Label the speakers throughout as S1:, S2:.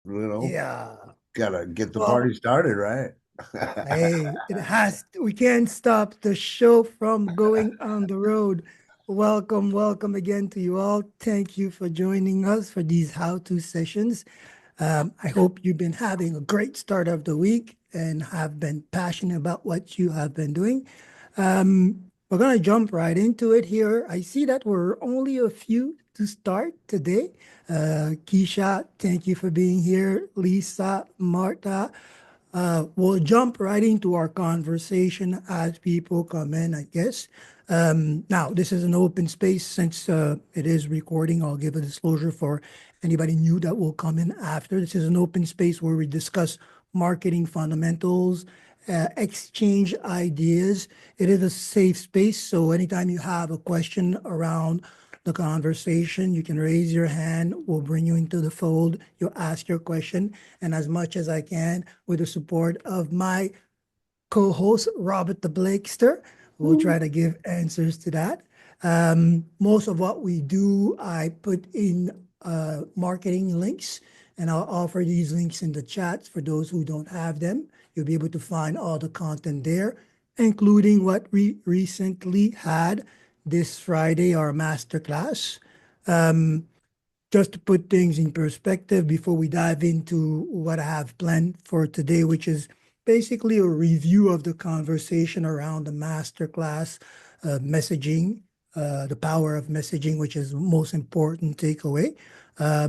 S1: Yeah.
S2: Gotta get the
S1: Well,
S2: party started, right?
S1: hey, we can't stop the show from going on the road. Welcome, welcome again to you all. Thank you for joining us for these how-to sessions. I hope you've been having a great start of the week and have been passionate about what you have been doing. We're going to jump right into it here. I see that we're only a few to start today. Keisha, thank you for being here. Lisa, Marta, we'll jump right into our conversation as people come in, I guess. Now, this is an open space since it is recording. I'll give a disclosure for anybody new that will come in after. This is an open space where we discuss marketing fundamentals, exchange ideas. It is a safe space. So anytime you have a question around the conversation, you can raise your hand. We'll bring you into the fold. You'll ask your question. And as much as I can, with the support of my co-host, Robert the Blakester, we'll try to give answers to that. Most of what we do, I put in marketing links, and I'll offer these links in the chat for those who don't have them. You'll be able to find all the content there, including what we recently had this Friday, our masterclass. Just to put things in perspective before we dive into what I have planned for today, which is basically a review of the conversation around the masterclass, messaging, the power of messaging, which is the most important takeaway.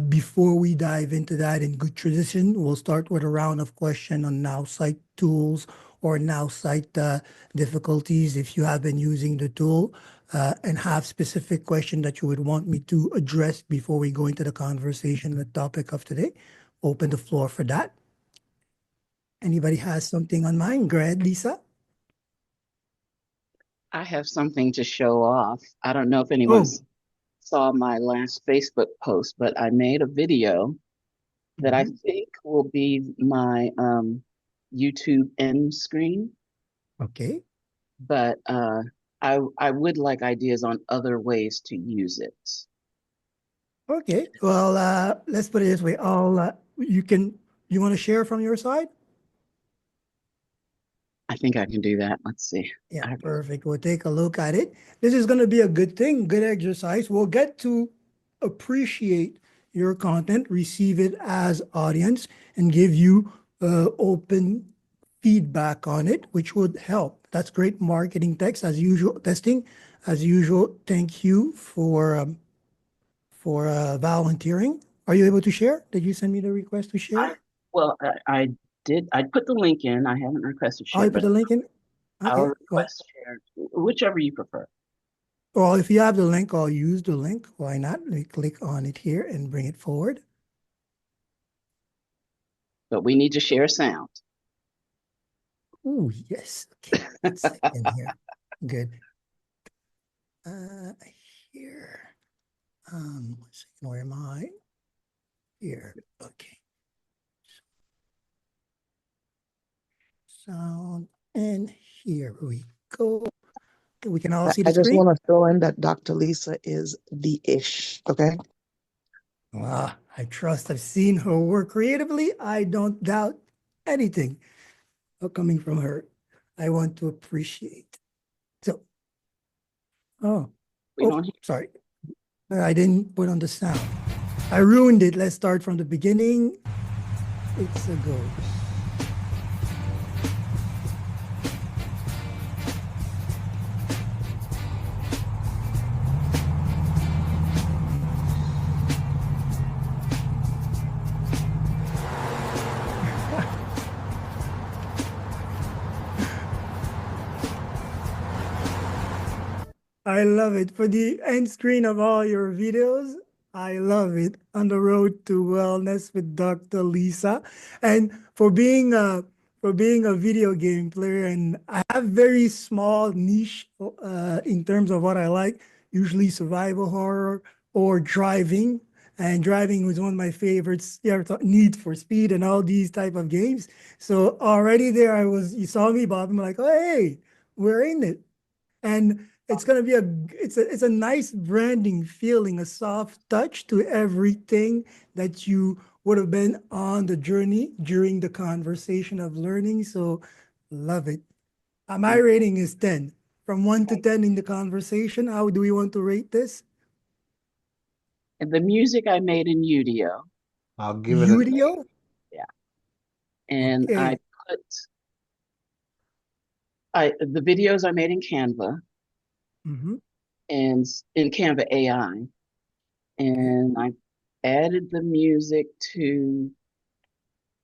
S1: Before we dive into that in good tradition, we'll start with a round of questions on now site tools or now site difficulties if you have been using the tool and have specific question that you would want me to address before we go into the conversation, the topic of today. Open the floor for that. Anybody has something on mind? Go ahead, Lisa.
S3: I have something to show off. I don't know if anyone
S1: Oh,
S3: saw my last Facebook post, but I made a video that I
S1: mhm.
S3: think will be my YouTube end screen.
S1: Okay.
S3: But I would like ideas on other ways to use it.
S1: Okay. Well, let's put it this way. You want to share from your side?
S3: I think I can do that. Let's see.
S1: Yeah,
S3: I,
S1: perfect. We'll take a look at it. This is going to be a good thing, good exercise. We'll get to appreciate your content, receive it as audience, and give you open feedback on it, which would help. That's great marketing text as usual. Testing as usual. Thank you for volunteering. Are you able to share? Did you send me the request to
S3: I
S1: share?
S3: well, I did. I put the link in. I haven't requested
S1: Oh,
S3: share,
S1: you put
S3: but
S1: the link in?
S3: I'll
S1: Okay.
S3: request share, whichever you prefer.
S1: Well, if you have the link, I'll use the link. Why not? Let me click on it here and bring it forward.
S3: But we need to share sound.
S1: Oh, yes. Okay. 1 second here. Good. Uh, here. 1 second. Where am I? Here. Okay. Sound. And here we go. We can all see the
S4: I just
S1: screen.
S4: want to throw in that Dr. Lisa is the ish. Okay.
S1: Ah, I trust I've seen her work creatively. I don't doubt anything coming from her. I want to appreciate. So, oh,
S3: We
S1: oh,
S3: don't hear.
S1: sorry. I didn't put on the sound. I ruined it. Let's start from the beginning. It's a go. I love it. For the end screen of all your videos, I love it. On the road to wellness with Dr. Lisa. And for being a video game player, and I have very small niche in terms of what I like, usually survival horror or driving. And driving was one of my favorites. You ever thought Need for Speed and all these type of games. So already there you saw me, Bob. I'm like, oh, hey, we're in it. And it's gonna be it's a nice branding feeling, a soft touch to everything that you would have been on the journey during the conversation of learning. So love it. My rating is 10. From 1 to 10 in the conversation, how do we want to rate this?
S3: And the music I made in Udio,
S2: I'll give it a
S1: Udio?
S3: yeah, and
S1: Okay.
S3: the videos I made in Canva
S1: Mhm.
S3: and in Canva AI,
S1: Okay.
S3: and I added the music to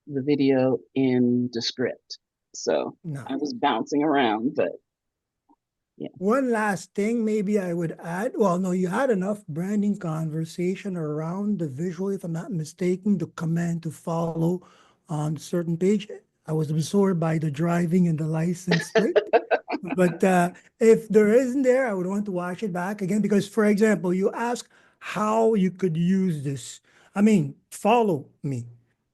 S3: the video in the script. So
S1: No.
S3: I was bouncing around, but yeah.
S1: One last thing, maybe I would add. Well, no, you had enough branding conversation around the visual, if I'm not mistaken, the command to follow on certain page. I was absorbed by the driving and the license plate. But if there isn't there, I would want to watch it back again because, for example, you ask how you could use this. I mean, follow me,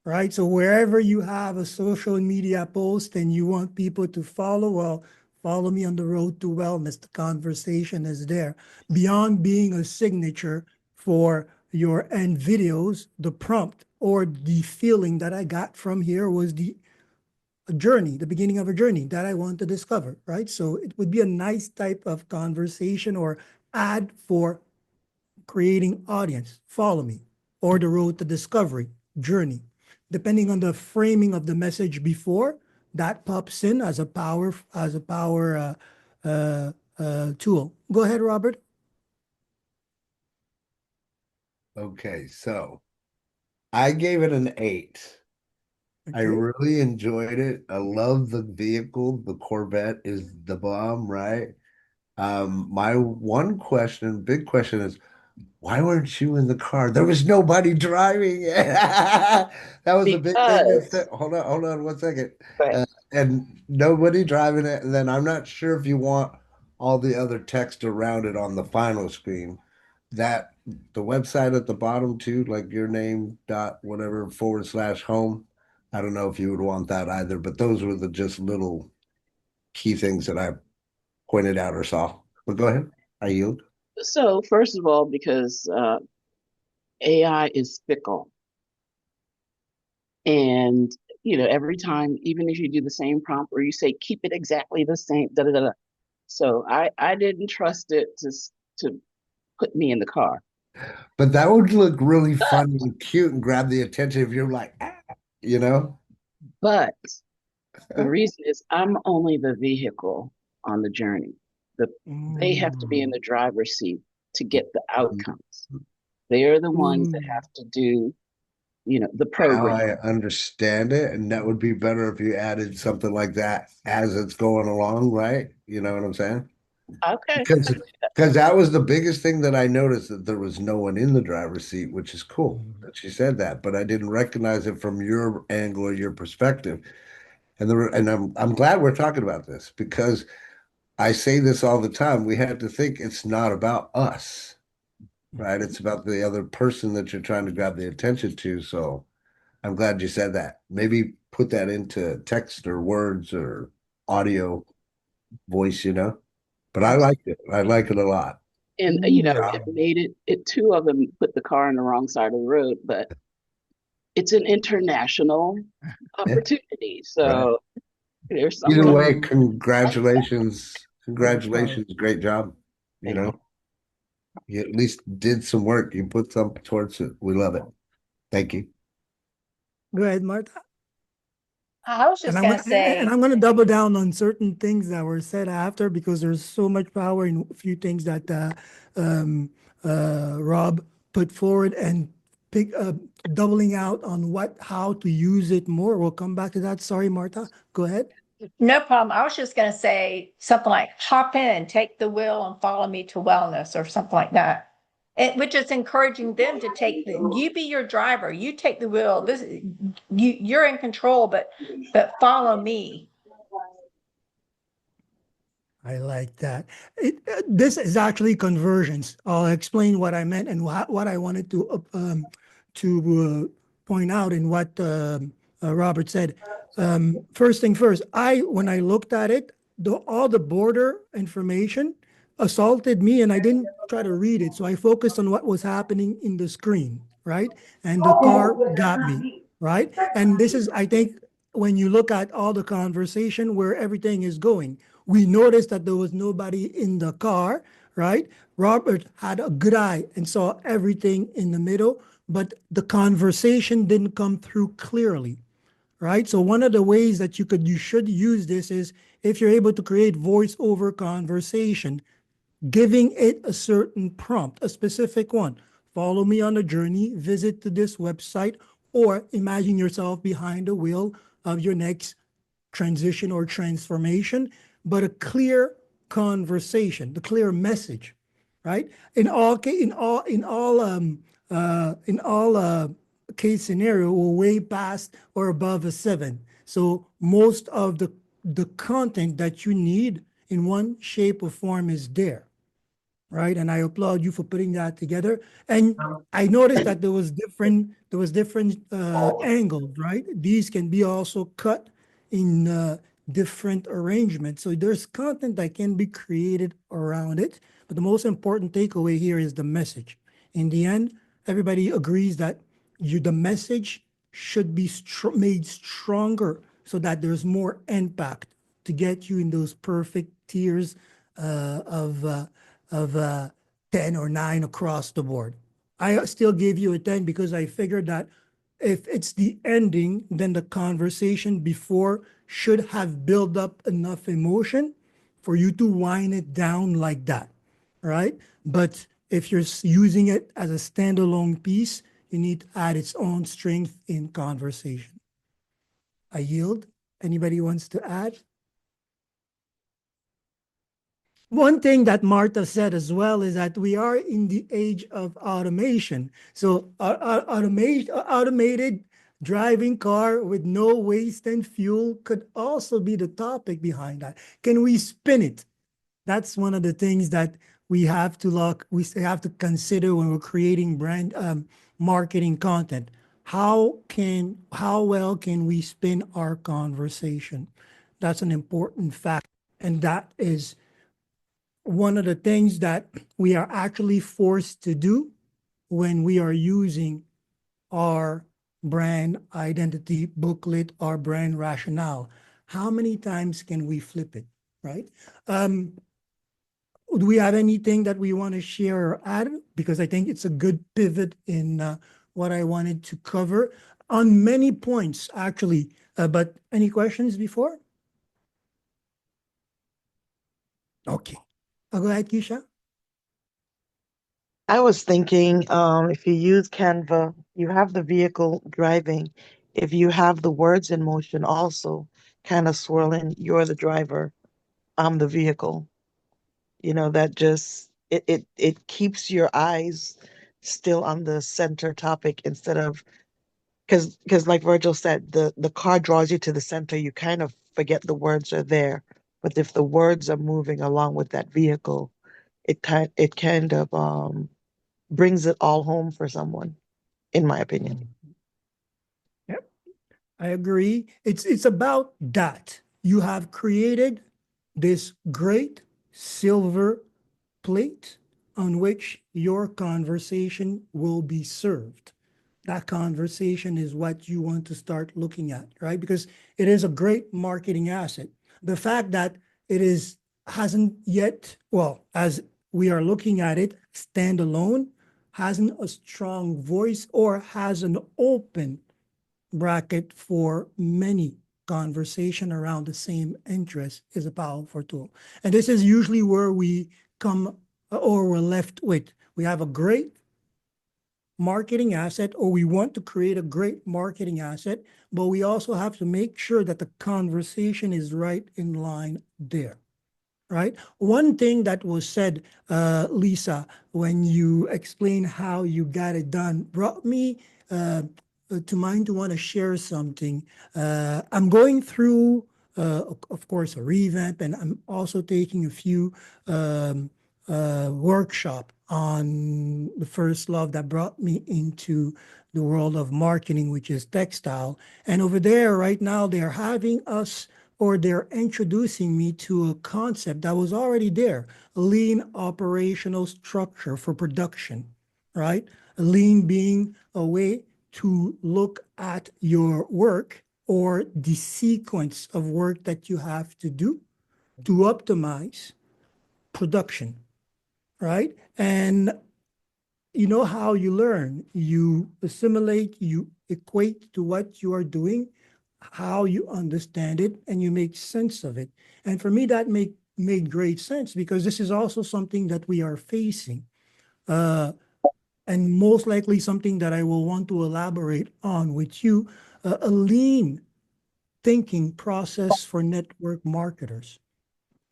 S1: right? So wherever you have a social media post and you want people to follow, well, follow me on the road to wellness. The conversation is there. Beyond being a signature for your end videos, the prompt or the feeling that I got from here was the a journey, the beginning of a journey that I want to discover, right? So it would be a nice type of conversation or ad for creating audience. Follow me, or the road to discovery journey. Depending on the framing of the message before, that pops in as a power tool. Go ahead, Robert.
S2: Okay, so I gave it an 8. I
S1: Okay.
S2: really enjoyed it. I love the vehicle. The Corvette is the bomb, right? My one question, big question is, why weren't you in the car? There was nobody driving it. That was a big thing that said,
S3: Because
S2: hold on 1 second.
S3: but
S2: Uh, and nobody driving it. And then I'm not sure if you want all the other text around it on the final screen. That the website at the bottom too, like your name dot whatever / home. I don't know if you would want that either, but those were the just little key things that I pointed out or saw. But go ahead. I yield.
S3: so first of all, because AI is fickle, and every time, even if you do the same prompt or you say keep it exactly the same, da da da. Da. So I didn't trust it to put me in the car.
S2: But that would look really
S3: But
S2: funny and cute and grab the attention if you're like, "Ah," you know?
S3: but the reason is I'm only the vehicle on the journey. The They have to be in
S1: Mm,
S3: the driver's seat to get the outcomes. They are the ones that
S1: mm.
S3: have to do, the
S2: Now
S3: program.
S2: I understand it, and that would be better if you added something like that as it's going along, right? You know what I'm saying?
S3: Okay.
S2: Because because that was the biggest thing that I noticed that there was no one in the driver's seat, which is cool
S1: Mm.
S2: that she said that, but I didn't recognize it from your angle or your perspective. And I'm glad we're talking about this because I say this all the time. We have to think it's not about us, right? It's about the other person that you're trying to grab the attention to. So I'm glad you said that. Maybe put that into text or words or audio voice, you know? But I
S3: Absolutely.
S2: liked it. I like it a lot.
S3: And
S1: Mm.
S3: it made it two of them put the car on the wrong side of the road, but it's an international
S2: Yeah,
S3: opportunity.
S2: right.
S3: So there's
S2: Either
S3: something
S2: way,
S1: Mm.
S2: congratulations.
S1: Wow.
S2: Congratulations. Great job. You
S3: thank you.
S2: know, you at least did some work. You put some towards it. We love it. Thank you.
S1: Go ahead, Martha.
S5: I was
S1: And
S5: just
S1: I'm
S5: going to
S1: gonna and
S5: say,
S1: I'm gonna double down on certain things that were said after because there's so much power in a few things that um, Rob put forward and pick doubling out on how to use it more. We'll come back to that. Sorry, Martha. Go ahead.
S5: no problem. I was just going to say something like hop in, take the wheel and follow me to wellness or something like that. Which is encouraging them to you be your driver, you take the wheel. You're in control, but follow me.
S1: I like that. This is actually conversions. I'll explain what I meant and what I wanted to point out in what Robert said. First thing first, when I looked at it, all the border information assaulted me, and I didn't try to read it. So I focused on what was happening in the screen, right? And the car got me, right? And this is, I think, when you look at all the conversation where everything is going, we noticed that there was nobody in the car, right? Robert had a good eye and saw everything in the middle, but the conversation didn't come through clearly, right? So one of the ways that you should use this is if you're able to create voice over conversation, giving it a certain prompt, a specific one. Follow me on a journey, visit to this website, or imagine yourself behind the wheel of your next transition or transformation, but a clear conversation, the clear message, right? In all case scenario, we're way past or above a 7. So most of the content that you need in one shape or form is there, right? And I applaud you for putting that together. And I noticed that there was different angles, right? These can be also cut in different arrangements. So there's content that can be created around it. But the most important takeaway here is the message. In the end, everybody agrees that the message should be made stronger so that there's more impact to get you in those perfect tiers of 10 or 9 across the board. I still gave you a 10 because I figured that if it's the ending, then the conversation before should have built up enough emotion for you to wind it down like that, right? But if you're using it as a standalone piece, you need to add its own strength in conversation. I yield. Anybody wants to add? One thing that Martha said as well is that we are in the age of automation. So automated driving car with no waste and fuel could also be the topic behind that. Can we spin it? That's one of the things that we have to consider when we're creating brand marketing content. How well can we spin our conversation? That's an important fact. And that is one of the things that we are actually forced to do when we are using our brand identity booklet, our brand rationale. How many times can we flip it, right? Do we have anything that we want to share or add? Because I think it's a good pivot in what I wanted to cover on many points, actually. But any questions before? Okay. I'll go ahead, Keisha.
S4: I was thinking, if you use Canva, you have the vehicle driving. If you have the words in motion also kind of swirling, you're the driver, I'm the vehicle. That just it keeps your eyes still on the center topic instead of because like Virgil said, the car draws you to the center, you kind of forget the words are there. But if the words are moving along with that vehicle, it kind of brings it all home for someone, in my opinion.
S1: Yep, I agree. It's about that. You have created this great silver plate on which your conversation will be served. That conversation is what you want to start looking at, right? Because it is a great marketing asset. The fact that it is hasn't yet, well, as we are looking at it, standalone, hasn't a strong voice or has an open bracket for many conversation around the same interest is a powerful tool. And this is usually where we come or we're left with. We have a great marketing asset, or we want to create a great marketing asset, but we also have to make sure that the conversation is right in line there, right? One thing that was said, Lisa, when you explained how you got it done, brought me to mind to want to share something. I'm going through, of course, a revamp, and I'm also taking a few workshop on the first love that brought me into the world of marketing, which is textile. And over there right now, they're having us or they're introducing me to a concept that was already there, lean operational structure for production, right? Lean being a way to look at your work or the sequence of work that you have to do to optimize production, right? And you know how you learn. You assimilate, you equate to what you are doing, how you understand it, and you make sense of it. And for me, that made great sense because this is also something that we are facing. Uh, and most likely something that I will want to elaborate on with you, a lean thinking process for network marketers,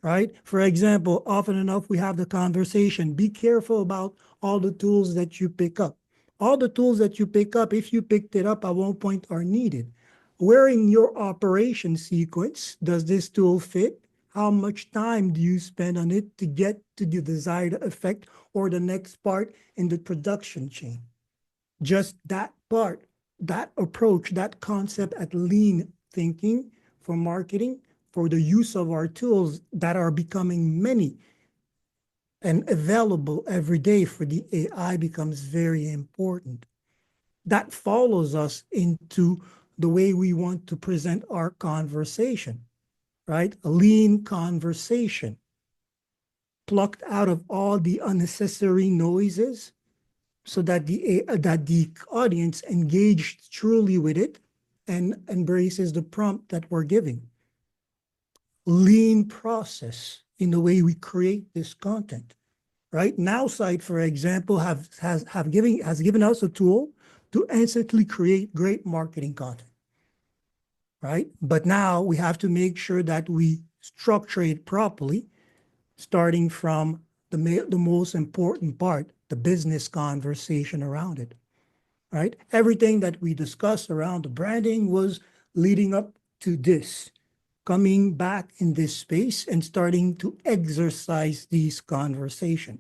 S1: right? For example, often enough, we have the conversation, be careful about all the tools that you pick up. All the tools that you pick up, if you picked it up at one point, are needed. Where in your operation sequence does this tool fit? How much time do you spend on it to get to the desired effect or the next part in the production chain? Just that part, that approach, that concept at lean thinking for marketing, for the use of our tools that are becoming many and available every day for the AI becomes very important. That follows us into the way we want to present our conversation, right? A lean conversation, plucked out of all the unnecessary noises so that the audience engaged truly with it and embraces the prompt that we're giving. Lean process in the way we create this content. Right now, site, for example, has given us a tool to instantly create great marketing content. Right, but now we have to make sure that we structure it properly, starting from the most important part, the business conversation around it. Right? Everything that we discussed around the branding was leading up to this, coming back in this space and starting to exercise these conversations.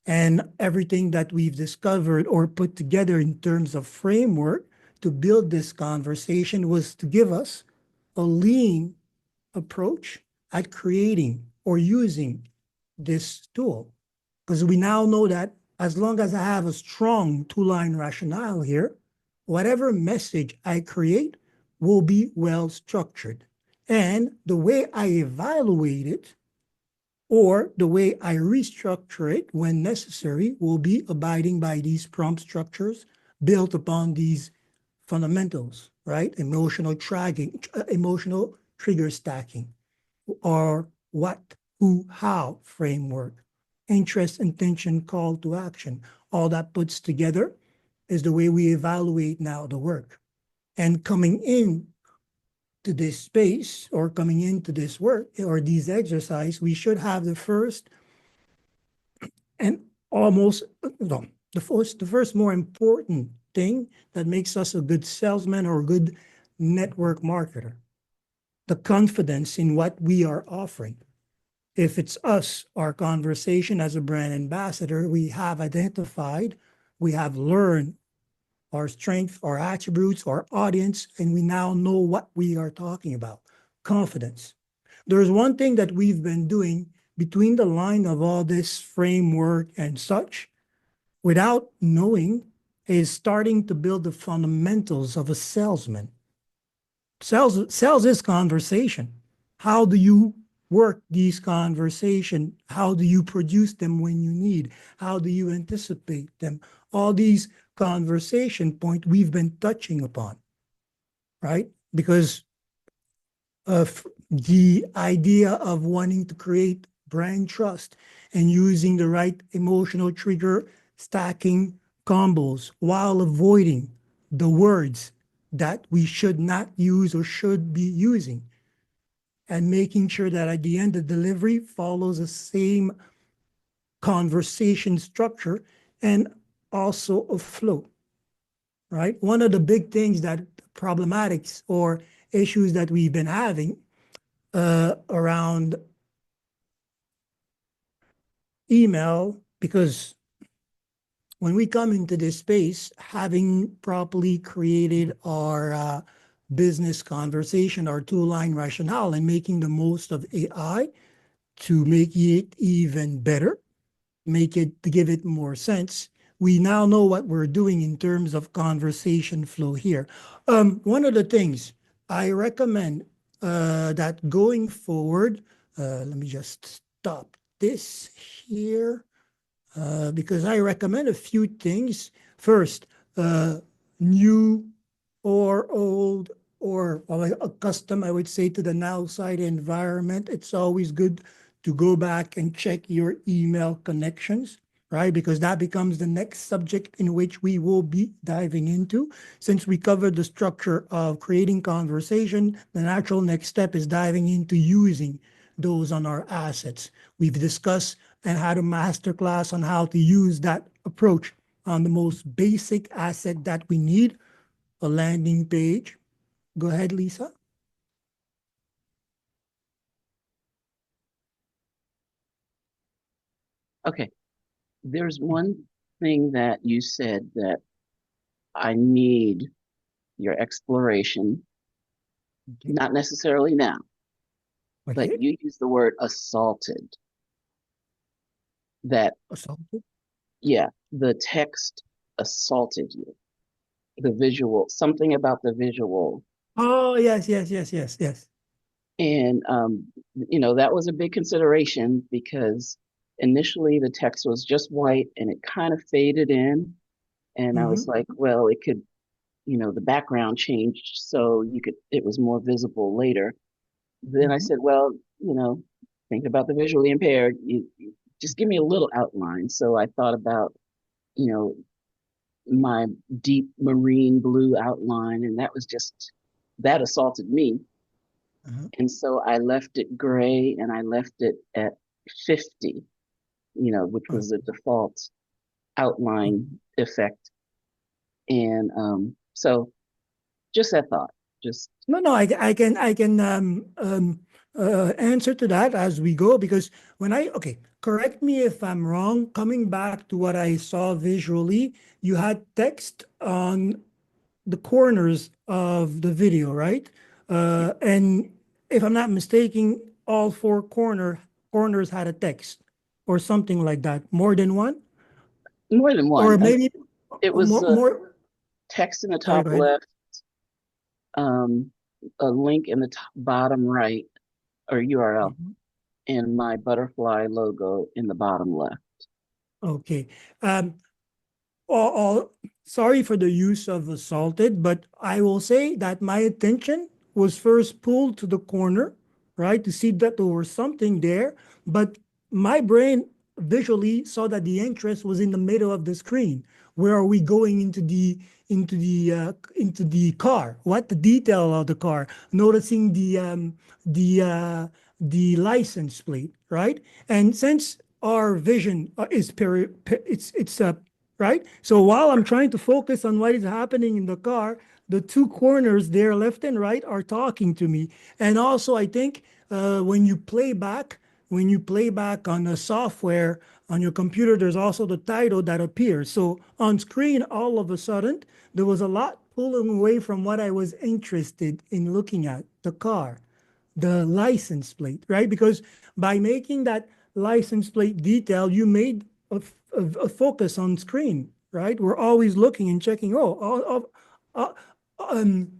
S1: And everything that we've discovered or put together in terms of framework to build this conversation was to give us a lean approach at creating or using this tool. Because we now know that as long as I have a strong two-line rationale here, whatever message I create will be well structured. And the way I evaluate it or the way I restructure it when necessary will be abiding by these prompt structures built upon these fundamentals, right? Emotional trigger stacking, or what, who, how framework, interest, intention, call to action. All that puts together is the way we evaluate now the work. And coming in to this space or coming into this work or these exercise, we should have the first and almost no, the first more important thing that makes us a good salesman or a good network marketer, the confidence in what we are offering. If it's us, our conversation as a brand ambassador, we have identified, we have learned our strength, our attributes, our audience, and we now know what we are talking about. Confidence. There's one thing that we've been doing between the line of all this framework and such, without knowing, is starting to build the fundamentals of a salesman. Sales is conversation. How do you work these conversations? How do you produce them when you need? How do you anticipate them? All these conversation points we've been touching upon, right? Because of the idea of wanting to create brand trust and using the right emotional trigger stacking combos while avoiding the words that we should not use or should be using, and making sure that at the end the delivery follows the same conversation structure and also a flow, right? One of the big things that problematics or issues that we've been having around email, because when we come into this space, having properly created our business conversation, our two-line rationale, and making the most of AI to make it even better, make it to give it more sense, we now know what we're doing in terms of conversation flow here. One of the things I recommend that going forward, let me just stop this here because I recommend a few things. First, new or old or accustomed, I would say, to the now side environment. It's always good to go back and check your email connections, right? Because that becomes the next subject in which we will be diving into. Since we covered the structure of creating conversation, the natural next step is diving into using those on our assets. We've discussed and had a masterclass on how to use that approach on the most basic asset that we need, a landing page. Go ahead, Lisa.
S3: Okay. There's one thing that you said that I need your exploration,
S1: Okay.
S3: not necessarily now, but
S1: Okay.
S3: you use the word assaulted. That,
S1: Assaulted.
S3: yeah, the text assaulted you. The visual, something about the visual.
S1: Oh, yes, yes, yes, yes, yes.
S3: And, that was a big consideration because initially the text was just white and it kind of faded in. And I was
S1: Mm-hmm.
S3: like, well, it could, the background changed so it was more visible later. Then I
S1: Mm-hmm.
S3: said, well, think about the visually impaired. You just give me a little outline. So I thought about, you know, my deep marine blue outline, and that assaulted me.
S1: Uh-huh.
S3: And so I left it gray and I left it at 50, which
S1: Uh-huh.
S3: was the default outline effect. And so just that thought, just
S1: No, no, I can answer to that as we go because okay, correct me if I'm wrong. Coming back to what I saw visually, you had text on the corners of the video, right? And if I'm not mistaken, all four corners had a text or something like that. More than one,
S3: more than one.
S1: or
S3: I mean,
S1: maybe
S3: it was
S1: more.
S3: text in the
S1: Sorry,
S3: top
S1: go ahead.
S3: left, um, a link in the bottom right, or URL,
S1: Mhm.
S3: and my butterfly logo in the bottom left.
S1: Okay. Um, sorry for the use of assaulted, but I will say that my attention was first pulled to the corner, right, to see that there was something there. But my brain visually saw that the interest was in the middle of the screen. Where are we going into the car? What the detail of the car? Noticing the license plate, right? And since our vision is it's right? So while I'm trying to focus on what is happening in the car, the two corners there, left and right, are talking to me. And also, I think when you play back on the software on your computer, there's also the title that appears. So on screen, all of a sudden, there was a lot pulling away from what I was interested in looking at, the car, the license plate, right? Because by making that license plate detail, you made a focus on screen, right? We're always looking and checking, uh, um,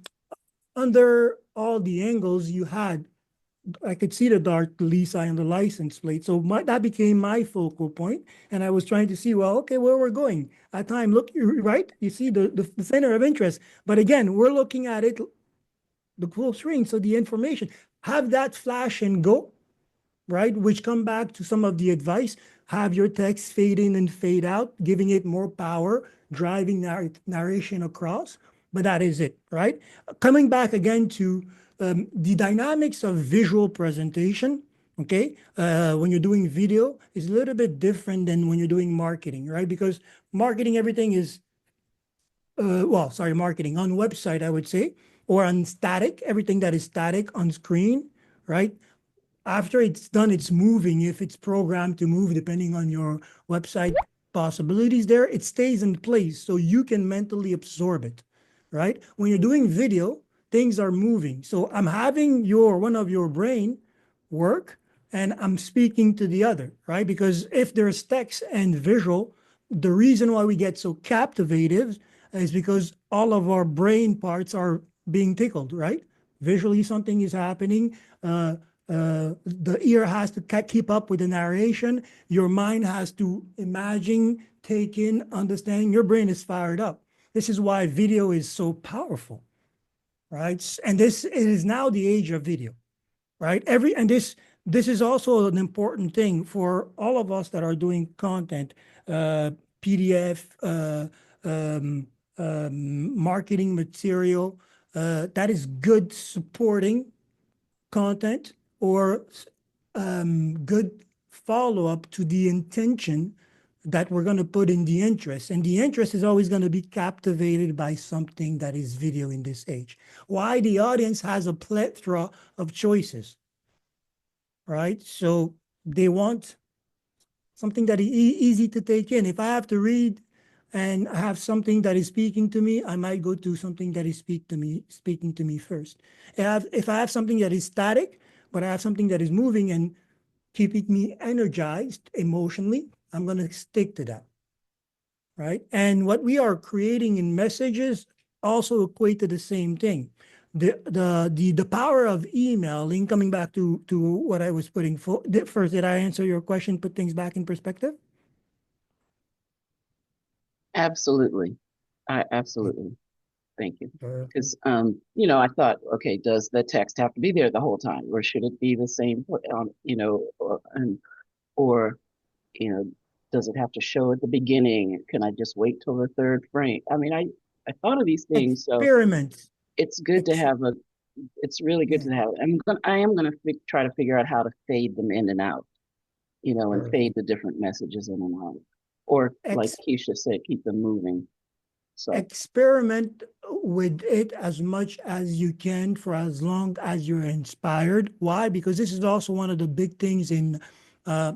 S1: under all the angles you had, I could see the dark Lisa and the license plate. So that became my focal point. And I was trying to see, well, okay, where we're going. At time, look, you're right? You see the center of interest. But again, we're looking at it, the full screen. So the information, have that flash and go, right? Which come back to some of the advice. Have your text fade in and fade out, giving it more power, driving narration across. But that is it, right? Coming back again to the dynamics of visual presentation. Okay, when you're doing video, is a little bit different than when you're doing marketing, right? Because marketing, everything is sorry, marketing on website, I would say, or on static, everything that is static on screen, right? After it's done, it's moving. If it's programmed to move, depending on your website possibilities there, it stays in place so you can mentally absorb it, right? When you're doing video, things are moving. So I'm having one of your brain work and I'm speaking to the other, right? Because if there's text and visual, the reason why we get so captivated is because all of our brain parts are being tickled, right? Visually, something is happening. The ear has to keep up with the narration. Your mind has to imagine, take in, understand. Your brain is fired up. This is why video is so powerful, right? And this it is now the age of video, right? This is also an important thing for all of us that are doing content, PDF, marketing material, that is good supporting content or good follow-up to the intention that we're going to put in the interest. And the interest is always going to be captivated by something that is video in this age. Why? The audience has a plethora of choices, right? So they want something that is easy to take in. If I have to read and I have something that is speaking to me, I might go to something that is speaking to me first. If I have something that is static, but I have something that is moving and keeping me energized emotionally, I'm going to stick to that, right? And what we are creating in messages also equate to the same thing. The power of emailing, coming back to what I was putting first, did I answer your question, put things back in perspective?
S3: Absolutely. Absolutely. Thank you.
S1: Uh,
S3: Because, I thought, okay, does the text have to be there the whole time, or should it be the same, or, does it have to show at the beginning? Can I just wait till the third frame? I mean, I thought of these things, so
S1: Experiment.
S3: it's good to have it's really good
S1: Yeah.
S3: to have. I am gonna try to figure out how to fade them in and out, and fade the different messages in and out, or like
S1: Ex
S3: Keisha said, keep them moving. So
S1: Experiment with it as much as you can for as long as you're inspired. Why? Because this is also one of the big things in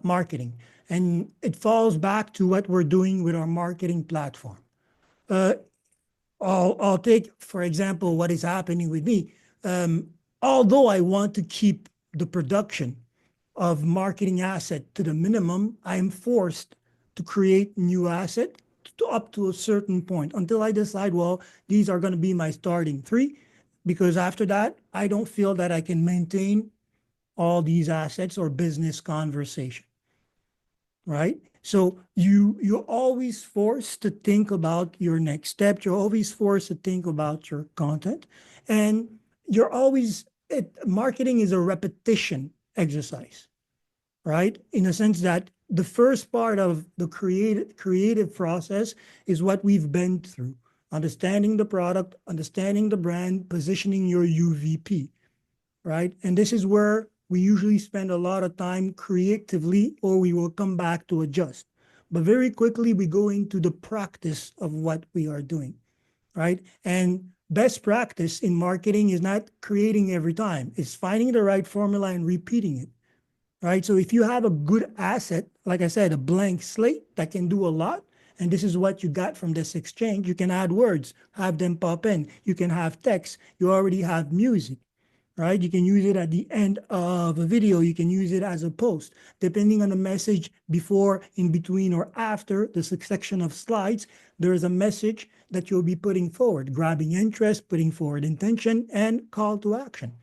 S1: marketing. And it falls back to what we're doing with our marketing platform. Uh, I'll take, for example, what is happening with me. Although I want to keep the production of marketing asset to the minimum, I am forced to create new asset to up to a certain point until I decide, well, these are going to be my starting three, because after that, I don't feel that I can maintain all these assets or business conversation, right? So you're always forced to think about your next step. You're always forced to think about your content, and marketing is a repetition exercise, right? In a sense that the first part of the creative process is what we've been through, understanding the product, understanding the brand, positioning your UVP, right? And this is where we usually spend a lot of time creatively, or we will come back to adjust. But very quickly, we go into the practice of what we are doing, right? And best practice in marketing is not creating every time, it's finding the right formula and repeating it, right? So if you have a good asset, like I said, a blank slate that can do a lot, and this is what you got from this exchange, you can add words, have them pop in. You can have text. You already have music, right? You can use it at the end of a video. You can use it as a post, depending on the message before, in between, or after the section of slides. There is a message that you'll be putting forward, grabbing interest, putting forward intention, and call to action.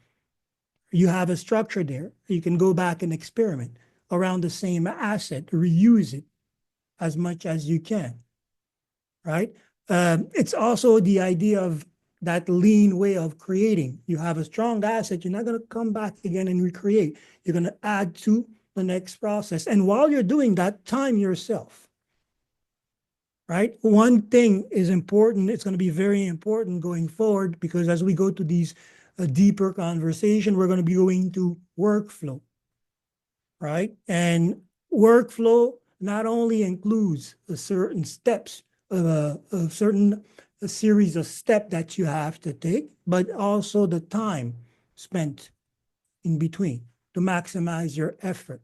S1: You have a structure there. You can go back and experiment around the same asset, reuse it as much as you can, right? It's also the idea of that lean way of creating. You have a strong asset, you're not going to come back again and recreate. You're going to add to the next process. And while you're doing that, time yourself, right? One thing is important. It's going to be very important going forward, because as we go to these deeper conversation, we're going to be going to workflow, right? And workflow not only includes a certain steps, a series of steps that you have to take, but also the time spent in between to maximize your effort.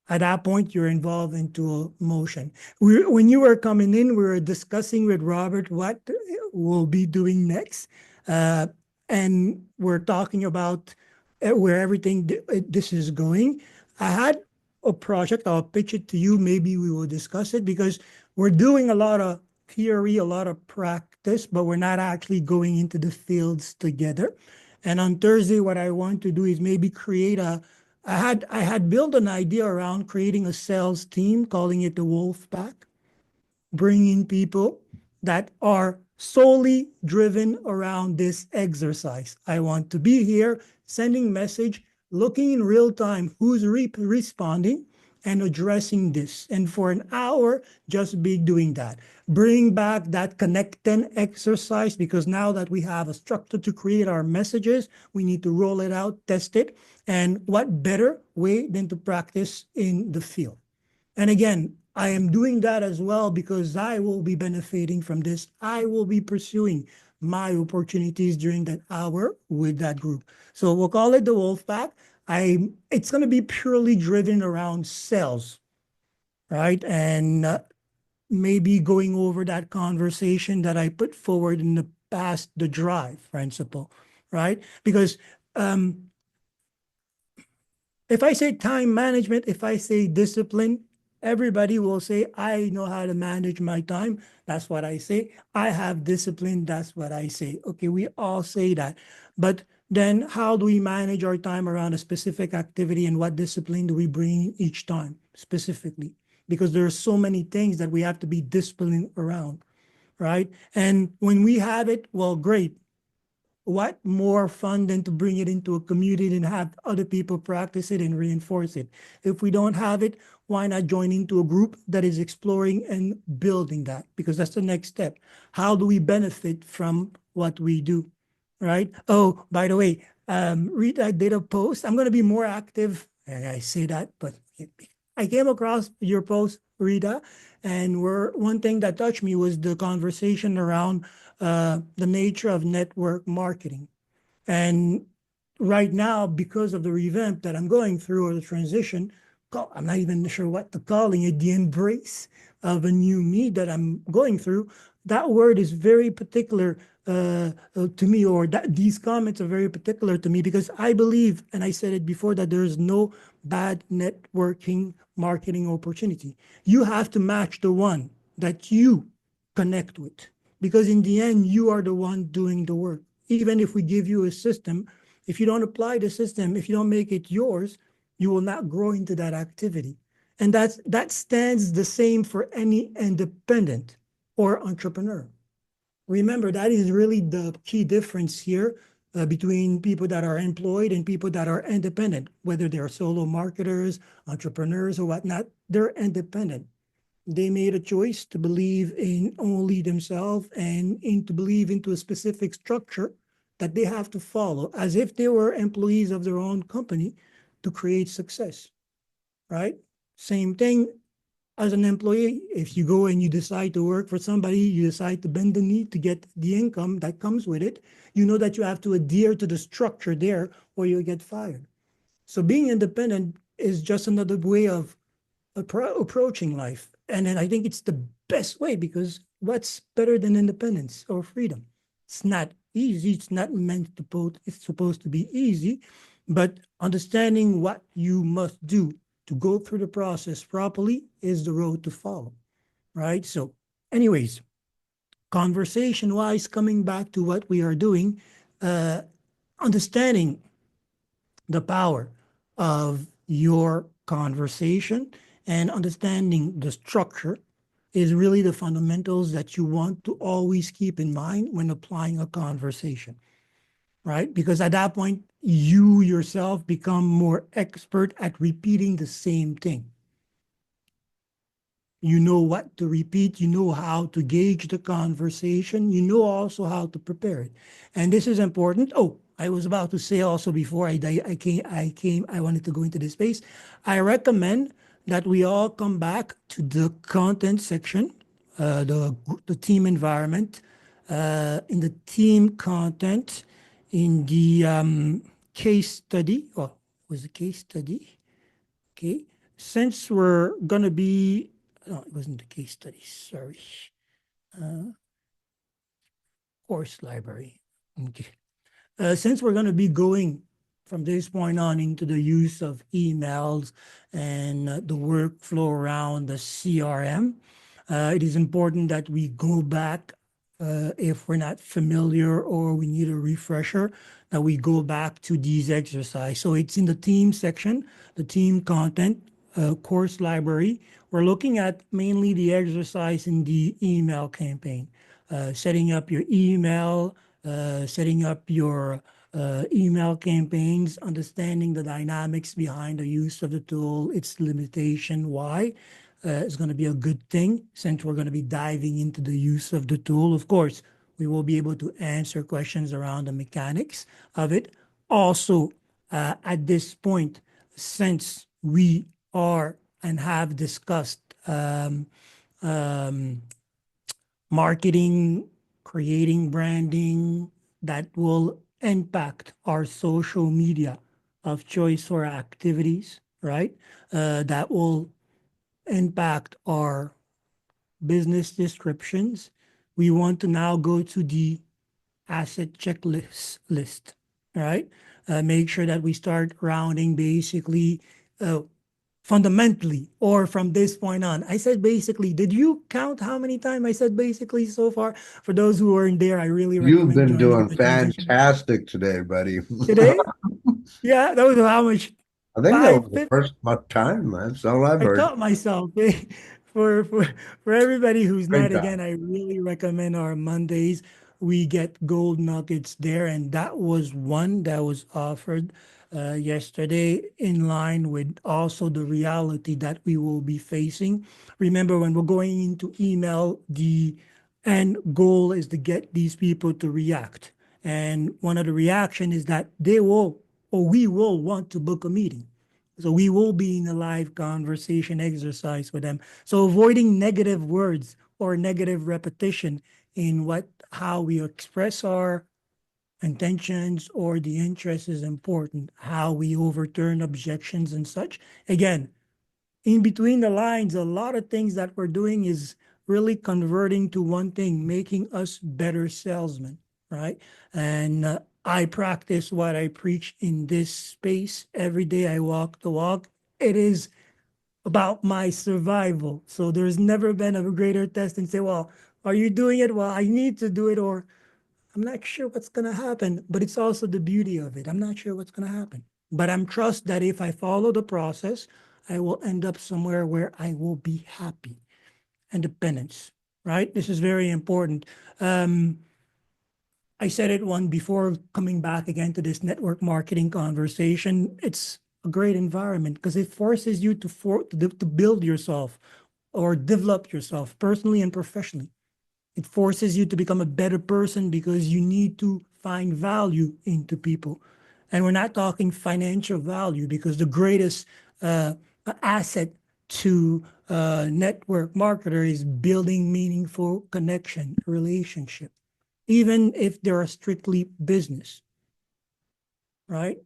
S1: At that point, you're involved into a motion. When you were coming in, we were discussing with Robert what we'll be doing next. And we're talking about where everything this is going. I had a project, I'll pitch it to you. Maybe we will discuss it, because we're doing a lot of theory, a lot of practice, but we're not actually going into the fields together. And on Thursday, what I want to do is maybe create I had built an idea around creating a sales team, calling it the Wolf Pack, bringing people that are solely driven around this exercise. I want to be here, sending message, looking in real time who's responding, and addressing this. And for an hour, just be doing that. Bring back that connect 10 exercise, because now that we have a structure to create our messages, we need to roll it out, test it. And what better way than to practice in the field? And again, I am doing that as well because I will be benefiting from this. I will be pursuing my opportunities during that hour with that group. So we'll call it the Wolf Pack. It's going to be purely driven around sales, right? And maybe going over that conversation that I put forward in the past, the drive principle, right? Because if I say time management, if I say discipline, everybody will say, I know how to manage my time. That's what I say. I have discipline. That's what I say. Okay, we all say that. But then how do we manage our time around a specific activity, and what discipline do we bring each time specifically? Because there are so many things that we have to be disciplined around, right? And when we have it, well, great. What more fun than to bring it into a community and have other people practice it and reinforce it? If we don't have it, why not join into a group that is exploring and building that? Because that's the next step. How do we benefit from what we do, right? Oh, by the way, Rita did a post. I'm going to be more active. And I say that, but I came across your post, Rita, and one thing that touched me was the conversation around the nature of network marketing. And right now, because of the revamp that I'm going through, or the transition, I'm not even sure what to calling it, the embrace of a new me that I'm going through, that word is very particular to me, or that these comments are very particular to me, because I believe, and I said it before, that there is no bad networking marketing opportunity. You have to match the one that you connect with, because in the end, you are the one doing the work. Even if we give you a system, if you don't apply the system, if you don't make it yours, you will not grow into that activity. And that stands the same for any independent or entrepreneur. Remember, that is really the key difference here between people that are employed and people that are independent, whether they're solo marketers, entrepreneurs, or whatnot. They're independent. They made a choice to believe in only themselves and to believe into a specific structure that they have to follow, as if they were employees of their own company, to create success, right? Same thing as an employee. If you go and you decide to work for somebody, you decide to bend the knee to get the income that comes with it, you know that you have to adhere to the structure there or you'll get fired. So being independent is just another way of approaching life. And then I think it's the best way, because what's better than independence or freedom? It's not easy. It's not meant to put, it's supposed to be easy, but understanding what you must do to go through the process properly is the road to follow, right? So anyways, conversation wise, coming back to what we are doing, understanding the power of your conversation and understanding the structure is really the fundamentals that you want to always keep in mind when applying a conversation, right? Because at that point, you yourself become more expert at repeating the same thing. You know what to repeat, you know how to gauge the conversation, you know also how to prepare it. And this is important. Oh, I was about to say also before I wanted to go into this space. I recommend that we all come back to the content section, the team environment, in the team content, in the case study. Oh, was the case study? Okay. Since we're going to be, no, it wasn't the case study, sorry. Course library. Okay. Since we're going to be going from this point on into the use of emails and the workflow around the CRM, It is important that we go back if we're not familiar or we need a refresher, that we go back to these exercises. So it's in the team section, the team content, course library. We're looking at mainly the exercise in the email campaign, setting up your email, setting up your email campaigns, understanding the dynamics behind the use of the tool, its limitation, why. Is going to be a good thing since we're going to be diving into the use of the tool. Of course, we will be able to answer questions around the mechanics of it. Also, at this point, since we are and have discussed um, marketing, creating branding that will impact our social media of choice or activities, right? That will impact our business descriptions. We want to now go to the asset checklist list, right? Make sure that we start rounding basically fundamentally or from this point on. I said basically. Did you count how many times I said basically so far? For those who weren't there, I really
S2: You've
S1: recommend
S2: been
S1: joining
S2: doing
S1: the transition
S2: fantastic today, buddy.
S1: today. Yeah, that was how much?
S2: I think that
S1: Five,
S2: was the first time. That's all I've
S1: I
S2: heard.
S1: taught myself. For for everybody who's
S2: Great
S1: not,
S2: job.
S1: again, I really recommend our Mondays. We get gold nuggets there, and that was one that was offered yesterday in line with also the reality that we will be facing. Remember, when we're going into email, the end goal is to get these people to react. And one of the reaction is that they will or we will want to book a meeting. So we will be in a live conversation exercise with them. So avoiding negative words or negative repetition in how we express our intentions or the interest is important. How we overturn objections and such. Again, in between the lines, a lot of things that we're doing is really converting to one thing, making us better salesmen, right? And I practice what I preach in this space every day. I walk the walk. It is about my survival. So there's never been a greater test and say, well, are you doing it? Well, I need to do it, or I'm not sure what's going to happen. But it's also the beauty of it. I'm not sure what's going to happen. But I'm trust that if I follow the process, I will end up somewhere where I will be happy. Independence, right? This is very important. Um, I said it one before coming back again to this network marketing conversation. It's a great environment because it forces you to build yourself or develop yourself personally and professionally. It forces you to become a better person because you need to find value into people. And we're not talking financial value because the greatest uh, asset to network marketer is building meaningful connection, relationship, even if they are strictly business, right?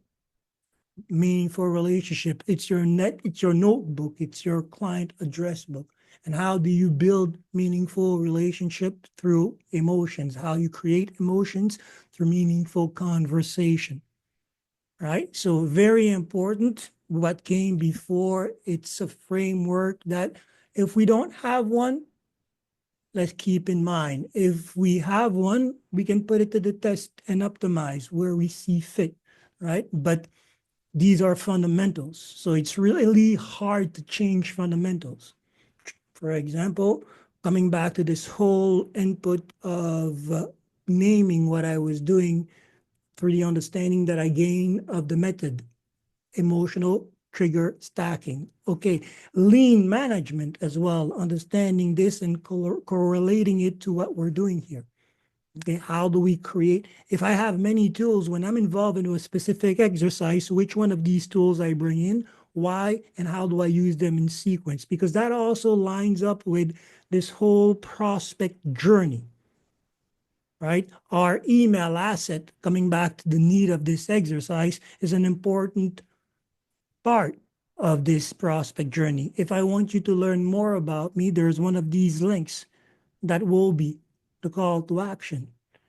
S1: Meaningful relationship. It's your notebook, it's your client address book. And how do you build meaningful relationship through emotions? How you create emotions through meaningful conversation, right? So very important. What came before, it's a framework that if we don't have one, let's keep in mind. If we have one, we can put it to the test and optimize where we see fit, right? But these are fundamentals. So it's really hard to change fundamentals. For example, coming back to this whole input of naming what I was doing through the understanding that I gained of the method, emotional trigger stacking. Okay, lean management as well, understanding this and correlating it to what we're doing here. Okay, how do we create? If I have many tools, when I'm involved in a specific exercise, which one of these tools I bring in, why, and how do I use them in sequence? Because that also lines up with this whole prospect journey, right? Our email asset, coming back to the need of this exercise, is an important part of this prospect journey. If I want you to learn more about me, there's one of these links that will be the call to action.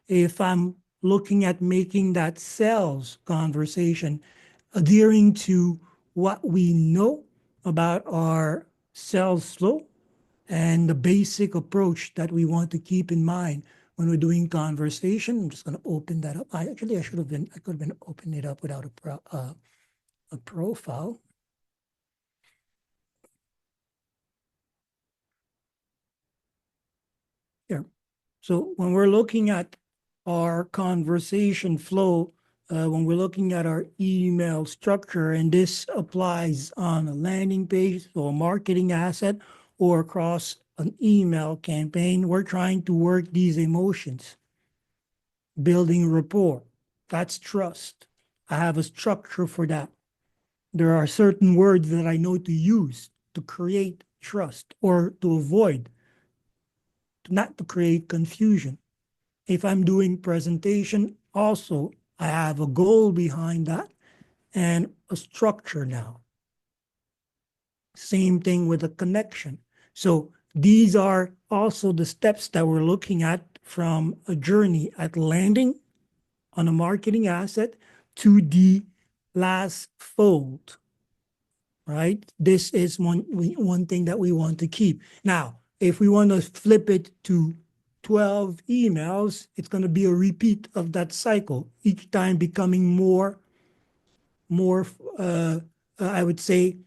S1: If I'm looking at making that sales conversation adhering to what we know about our sales flow, and the basic approach that we want to keep in mind when we're doing conversation. I'm just going to open that up. I could have been opening it up without a profile. Here. So when we're looking at our conversation flow, when we're looking at our email structure, and this applies on a landing page or a marketing asset or across an email campaign, we're trying to work these emotions, building rapport. That's trust. I have a structure for that. There are certain words that I know to use to create trust or to avoid, not to create confusion. If I'm doing presentation, also, I have a goal behind that and a structure now. Same thing with a connection. So these are also the steps that we're looking at from a journey at landing on a marketing asset to the last fold, right? This is one thing that we want to keep. Now, if we want to flip it to 12 emails, it's going to be a repeat of that cycle, each time becoming more, I would say,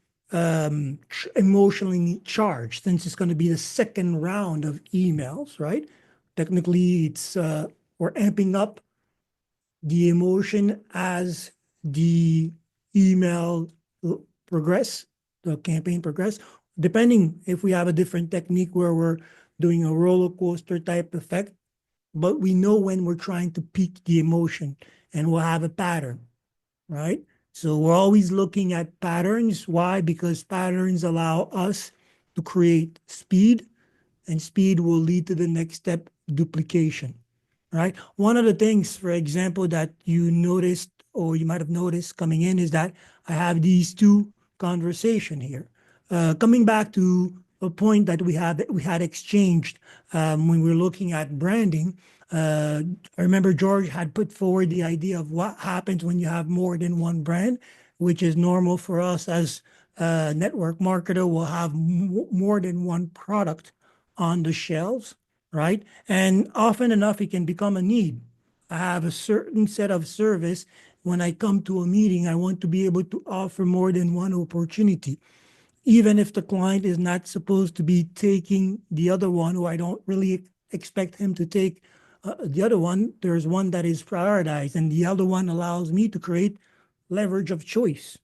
S1: emotionally charged, since it's going to be the second round of emails, right? Technically, it's we're amping up the emotion as the email progress, the campaign progress, depending if we have a different technique where we're doing a roller coaster type effect, but we know when we're trying to peak the emotion and we'll have a pattern, right? So we're always looking at patterns. Why? Because patterns allow us to create speed, and speed will lead to the next step, duplication, right? One of the things, for example, that you noticed or you might have noticed coming in is that I have these two conversation here. Coming back to a point that we had exchanged when we were looking at branding. I remember George had put forward the idea of what happens when you have more than one brand, which is normal for us as a network marketer. Will have more than one product on the shelves, right? And often enough, it can become a need. I have a certain set of service. When I come to a meeting, I want to be able to offer more than one opportunity, even if the client is not supposed to be taking the other one, or I don't really expect him to take the other one. There's one that is prioritized, and the other one allows me to create leverage of choice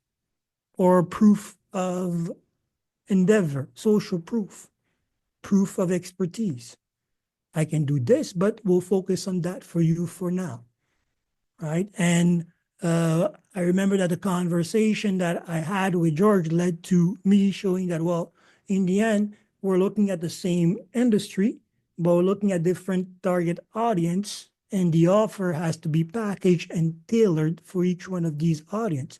S1: or proof of endeavor, social proof, proof of expertise. I can do this, but we'll focus on that for you for now, right? And I remember that the conversation that I had with George led to me showing that, well, in the end, we're looking at the same industry, but we're looking at different target audience, and the offer has to be packaged and tailored for each one of these audience.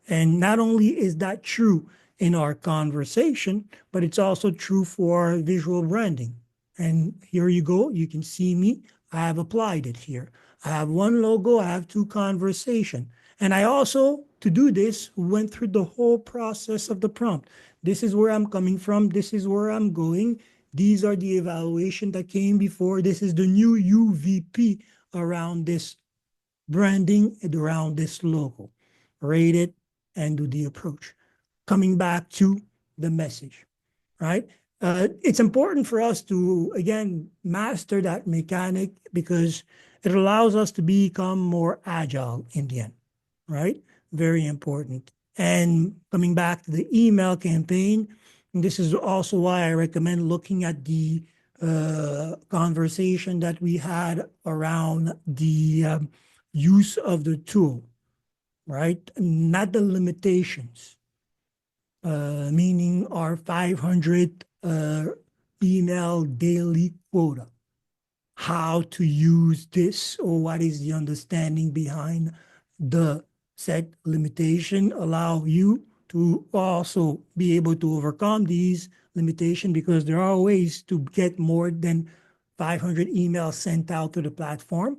S1: And not only is that true in our conversation, but it's also true for visual branding. And here you go. You can see me. I have applied it here. I have one logo. I have two conversation. And I also, to do this, went through the whole process of the prompt. This is where I'm coming from. This is where I'm going. These are the evaluation that came before. This is the new UVP around this branding and around this logo. Rate it and do the approach. Coming back to the message, right? It's important for us to, again, master that mechanic because it allows us to become more agile in the end, right? Very important. And coming back to the email campaign, this is also why I recommend looking at the conversation that we had around the use of the tool, right? Not the limitations, meaning our 500 email daily quota. How to use this, or what is the understanding behind the set limitation, allow you to also be able to overcome these limitations, because there are ways to get more than 500 emails sent out to the platform.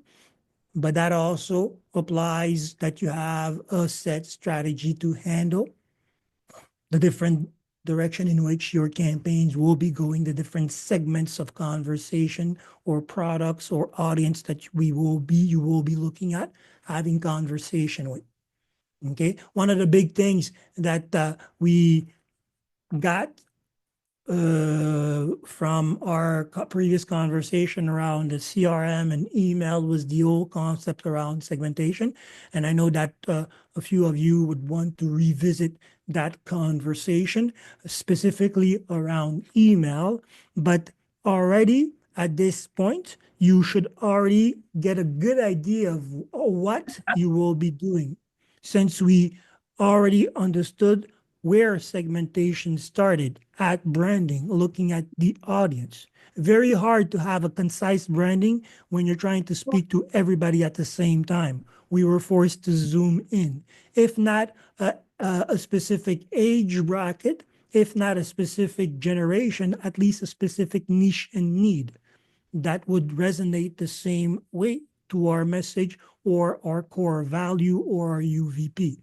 S1: But that also applies that you have a set strategy to handle the different direction in which your campaigns will be going, the different segments of conversation or products or audience that you will be looking at having conversation with. Okay, one of the big things that we got from our previous conversation around the CRM and email was the old concept around segmentation. And I know that a few of you would want to revisit that conversation, specifically around email. But already at this point, you should already get a good idea of what you will be doing, since we already understood where segmentation started at branding, looking at the audience. Very hard to have a concise branding when you're trying to speak to everybody at the same time. We were forced to zoom in. If not a specific age bracket, if not a specific generation, at least a specific niche and need that would resonate the same way to our message or our core value or our UVP.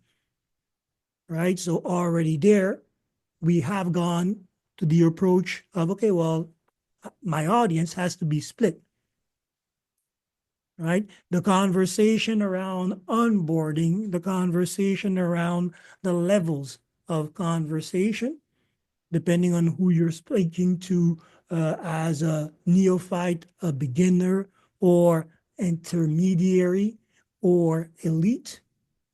S1: Right? So already there, we have gone to the approach of, okay, well, my audience has to be split. Right? The conversation around onboarding, the conversation around the levels of conversation, depending on who you're speaking to as a neophyte, a beginner, or intermediary, or elite,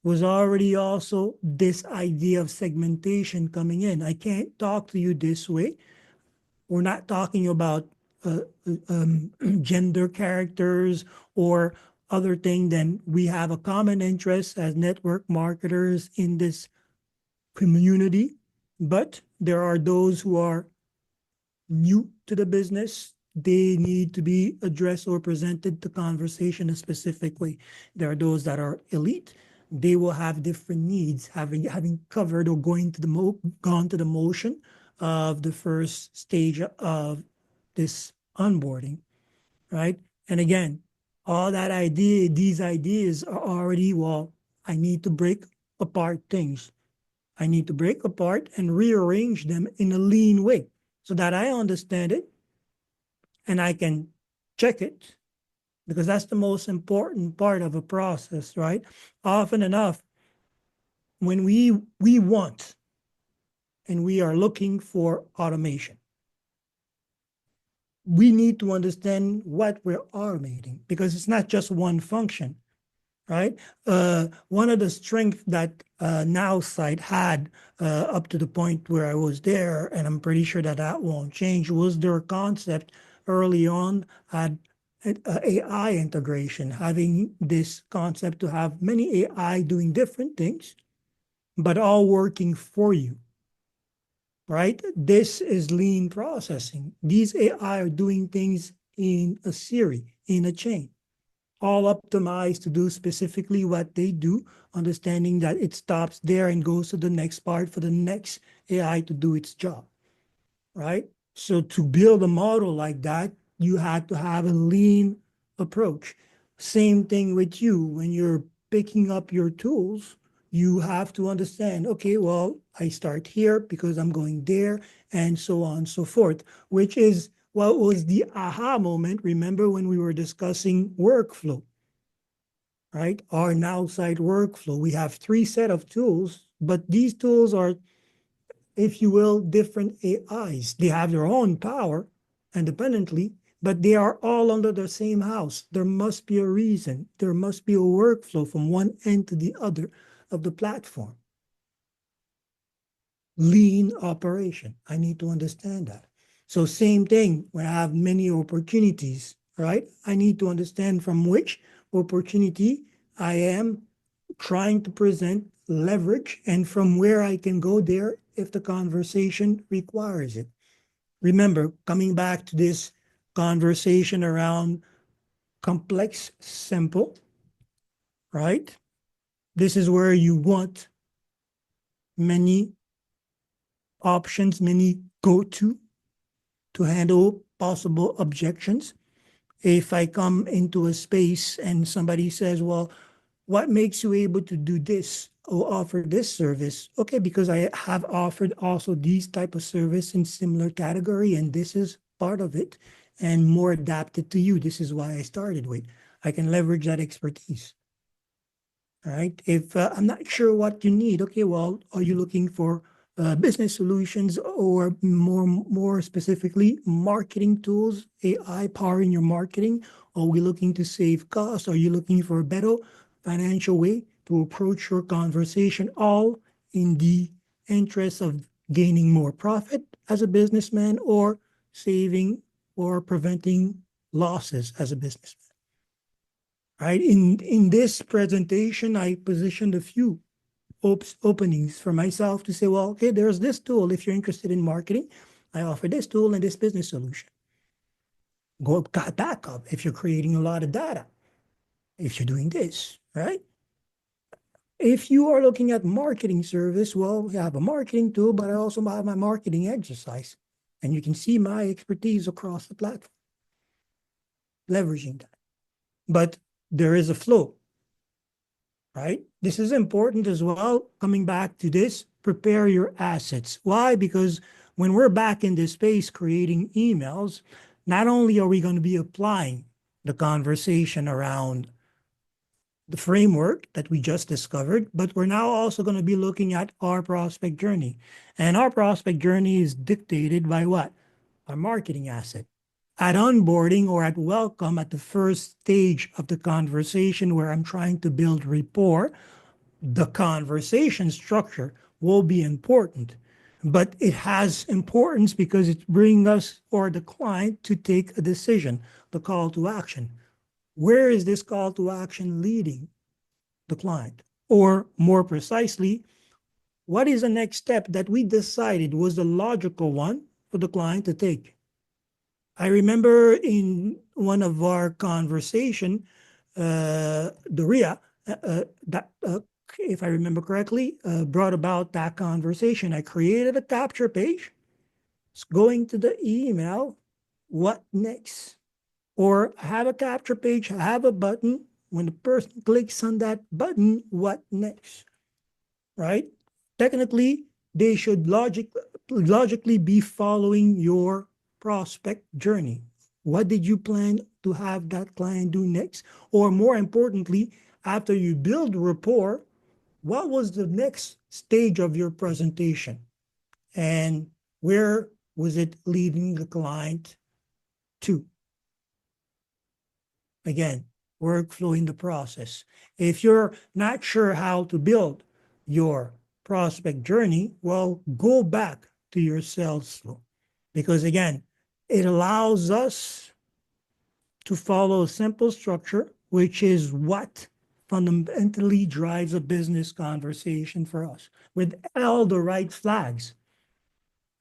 S1: was already also this idea of segmentation coming in. I can't talk to you this way. We're not talking about gender characters or other thing than we have a common interest as network marketers in this community. But there are those who are new to the business. They need to be addressed or presented to conversation a specific way. There are those that are elite. They will have different needs, having covered or gone to the motion of the first stage of this onboarding, right? And again, all these ideas are already, well, I need to break apart things. I need to break apart and rearrange them in a lean way so that I understand it and I can check it, because that's the most important part of a process, right? Often enough, when we want and we are looking for automation, we need to understand what we're automating, because it's not just one function, right? One of the strengths that Now site had up to the point where I was there, and I'm pretty sure that that won't change, was their concept early on had AI integration, having this concept to have many AI doing different things, but all working for you, right? This is lean processing. These AI are doing things in a series, in a chain, all optimized to do specifically what they do, understanding that it stops there and goes to the next part for the next AI to do its job, right? So to build a model like that, you had to have a lean approach. Same thing with you. When you're picking up your tools, you have to understand, okay, well, I start here because I'm going there, and so on and so forth, which is what was the aha moment. Remember when we were discussing workflow, right? Our Now site workflow. We have 3 set of tools, but these tools are, if you will, different AIs. They have their own power independently, but they are all under the same house. There must be a reason. There must be a workflow from one end to the other of the platform. Lean operation. I need to understand that. So same thing, when I have many opportunities, right? I need to understand from which opportunity I am trying to present leverage and from where I can go there if the conversation requires it. Remember, coming back to this conversation around complex, simple, right? This is where you want many options, many go-to handle possible objections. If I come into a space and somebody says, well, what makes you able to do this offer this service. Okay, because I have offered also these type of service in similar category, and this is part of it and more adapted to you. This is why I started with. I can leverage that expertise. All right. If I'm not sure what you need, okay, well, are you looking for business solutions or more specifically marketing tools, AI powering your marketing? Are we looking to save costs? Are you looking for a better financial way to approach your conversation, all in the interest of gaining more profit as a businessman or saving or preventing losses as a businessman? Right. In this presentation, I positioned a few openings for myself to say, well, okay, there's this tool. If you're interested in marketing, I offer this tool and this business solution. Go back up if you're creating a lot of data, if you're doing this, right? If you are looking at marketing service, well, we have a marketing tool, but I also have my marketing exercise. And you can see my expertise across the platform, leveraging that. But there is a flow. Right? This is important as well. Coming back to this, prepare your assets. Why? Because when we're back in this space creating emails, not only are we going to be applying the conversation around the framework that we just discovered, but we're now also going to be looking at our prospect journey. And our prospect journey is dictated by what? Our marketing asset. At onboarding or at welcome, at the first stage of the conversation where I'm trying to build rapport, the conversation structure will be important. But it has importance because it brings us or the client to take a decision, the call to action. Where is this call to action leading the client? Or more precisely, what is the next step that we decided was the logical one for the client to take? I remember in one of our conversation, Doria, that if I remember correctly, brought about that conversation. I created a capture page. It's going to the email. What next? Or have a capture page, have a button. When the person clicks on that button, what next? Right? Technically, they should logically be following your prospect journey. What did you plan to have that client do next? Or more importantly, after you build rapport, what was the next stage of your presentation? And where was it leading the client to? Again, workflow in the process. If you're not sure how to build your prospect journey, well, go back to your sales flow. Because again, it allows us to follow a simple structure, which is what fundamentally drives a business conversation for us with all the right flags.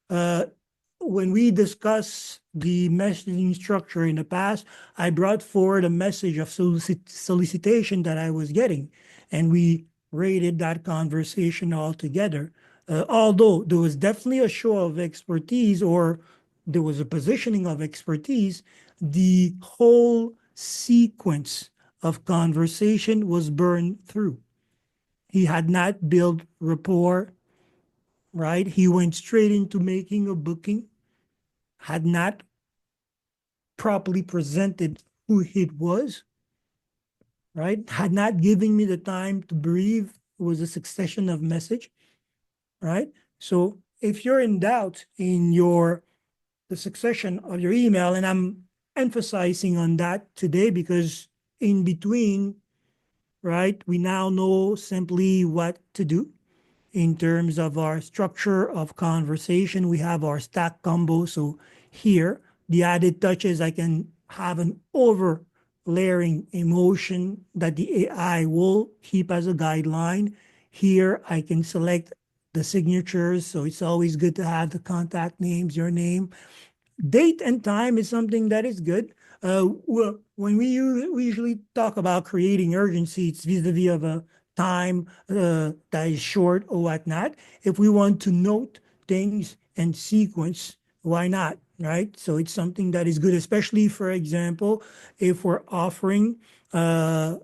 S1: When we discuss the messaging structure in the past, I brought forward a message of solicitation that I was getting, and we rated that conversation all together. Although there was definitely a show of expertise, or there was a positioning of expertise, the whole sequence of conversation was burned through. He had not built rapport, right? He went straight into making a booking, had not properly presented who he was, right? Had not given me the time to breathe. It was a succession of message, right? So if you're in doubt in the succession of your email, and I'm emphasizing on that today because in between, right, we now know simply what to do in terms of our structure of conversation. We have our stack combo. So here, the added touch is I can have an over layering emotion that the AI will keep as a guideline. Here, I can select the signatures. So it's always good to have the contact names, your name. Date and time is something that is good. When we usually talk about creating urgency, it's vis-a-vis of a time that is short or whatnot. If we want to note things and sequence, why not, right? So it's something that is good, especially, for example, if we're offering an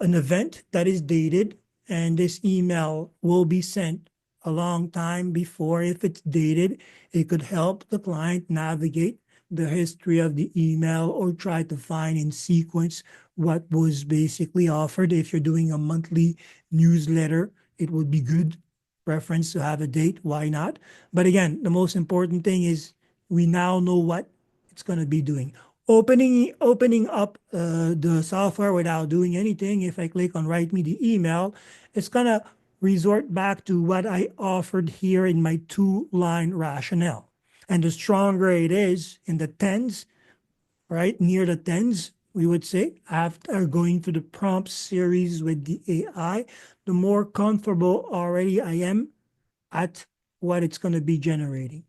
S1: event that is dated and this email will be sent a long time before. If it's dated, it could help the client navigate the history of the email or try to find in sequence what was basically offered. If you're doing a monthly newsletter, it would be good preference to have a date. Why not? But again, the most important thing is we now know what it's going to be doing. Opening up the software without doing anything, if I click on write me the email, it's going to resort back to what I offered here in my two-line rationale. And the stronger it is in the tens, right, near the tens, we would say, after going through the prompt series with the AI, the more comfortable already I am at what it's going to be generating,